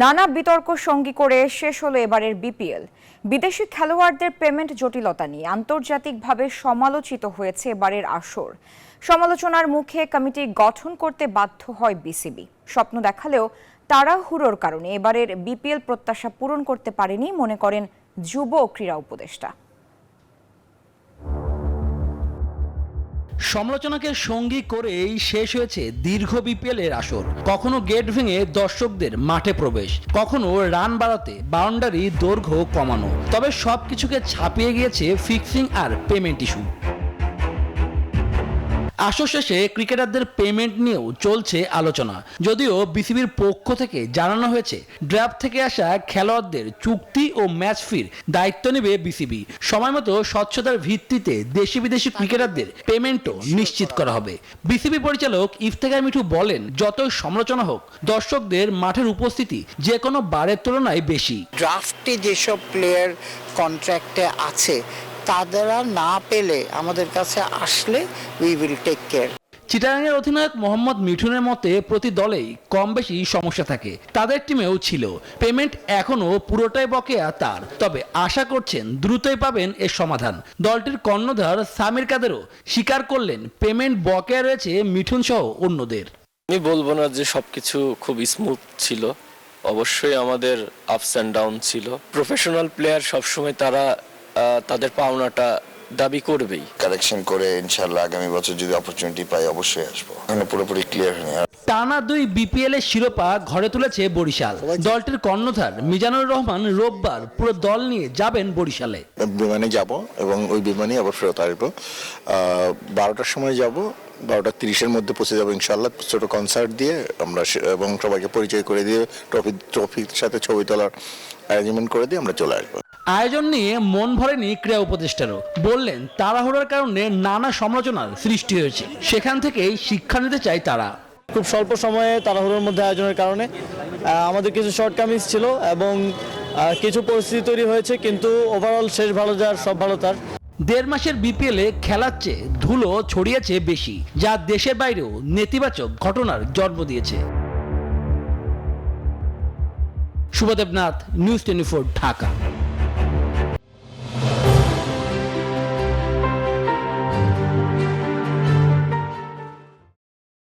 নানা বিতর্ক সঙ্গী করে শেষ হলো এবারের বিপিএল। বিদেশি খেলোয়াড়দের পেমেন্ট জটিলতা নিয়ে আন্তর্জাতিকভাবে সমালোচিত হয়েছে এবারের আসর। সমালোচনার মুখে কমিটি গঠন করতে বাধ্য হয় বিসিবি। স্বপ্ন দেখালেও তাড়াহুড়োর কারণে এবারের বিপিএল প্রত্যাশা পূরণ করতে পারেনি মনে করেন যুব ও ক্রীড়া উপদেষ্টা। সমালোচনাকে সঙ্গী করেই শেষ হয়েছে দীর্ঘ বিপিএল এর আসর। কখনো গেট ভেঙে দর্শকদের মাঠে প্রবেশ, কখনো রান বাড়াতে বাউন্ডারি দৈর্ঘ্য কমানো। তবে সবকিছুকে ছাপিয়ে গিয়েছে ফিক্সিং আর পেমেন্ট ইস্যু। আসর শেষে ক্রিকেটারদের পেমেন্ট নিয়েও চলছে আলোচনা। যদিও বিসিবির পক্ষ থেকে জানানো হয়েছে ড্রাফট থেকে আসা খেলোয়াড়দের চুক্তি ও ম্যাচ ফির দায়িত্ব নেবে বিসিবি। সময়মতো স্বচ্ছতার ভিত্তিতে দেশি বিদেশি ক্রিকেটারদের পেমেন্টও নিশ্চিত করা হবে। বিসিবি পরিচালক ইফতেখার মিঠু বলেন, যতই সমালোচনা হোক দর্শকদের মাঠের উপস্থিতি যে কোনো বারের তুলনায় বেশি। ড্রাফটে যেসব প্লেয়ার কন্ট্রাক্টে আছে তারা না পেলে আমাদের কাছে আসলে উই উইল টেক কেয়ার। চিটাগাংয়ের অধিনায়ক মোহাম্মদ মিঠুনের মতে প্রতি দলেই কম বেশি সমস্যা থাকে, তাদের টিমেও ছিল। পেমেন্ট এখনো পুরোটাই বকেয়া তার, তবে আশা করছেন দ্রুতই পাবেন এর সমাধান। দলটির কর্ণধার সামির কাদেরও স্বীকার করলেন পেমেন্ট বকেয়া রয়েছে মিঠুন সহ অন্যদের। আমি বলবো না যে সবকিছু খুব স্মুথ ছিল, অবশ্যই আমাদের আপস অ্যান্ড ডাউন ছিল। প্রফেশনাল প্লেয়ার সবসময় তারা তাদের পাওনাটা দাবি করবেই। কারেকশন করে ইনশাআল্লাহ আগামী বছর যদি অপরচুনিটি পাই অবশ্যই আসবো। এখনো পুরোপুরি ক্লিয়ার হয়নি। টানা 2 বিপিএল এর শিরোপা ঘরে তুলেছে বরিশাল। দলটির কর্ণধার মিজানুর রহমান রোববার পুরো দল নিয়ে যাবেন বরিশালে। বিমানে যাব এবং ওই বিমানে আবার ফেরত আসবো। 12টার সময় যাব, 12:30-এর মধ্যে পৌঁছে যাবো ইনশাআল্লাহ। ছোট কনসার্ট দিয়ে আমরা এবং সবাইকে পরিচয় করে দিয়ে ট্রফির সাথে ছবি তোলার অ্যারেঞ্জমেন্ট করে দিয়ে আমরা চলে আসবো। আয়োজন নিয়ে মন ভরেনি ক্রীড়া উপদেষ্টারও। বললেন, তাড়াহুড়োর কারণে নানা সমালোচনার সৃষ্টি হয়েছে, সেখান থেকেই শিক্ষা নিতে চায় তারা। খুব স্বল্প সময়ে তাড়াহুড়োর মধ্যে আয়োজনের কারণে আমাদের কিছু শর্টকামিংস ছিল এবং কিছু পরিস্থিতি তৈরি হয়েছে, কিন্তু ওভারঅল শেষ ভালো যার সব ভালো তার। 1.5 মাসের বিপিএলে খেলার চেয়ে ধুলো ছড়িয়েছে বেশি, যা দেশের বাইরেও নেতিবাচক ঘটনার জন্ম দিয়েছে। শুভদেবনাথ, নিউজ 24, ঢাকা।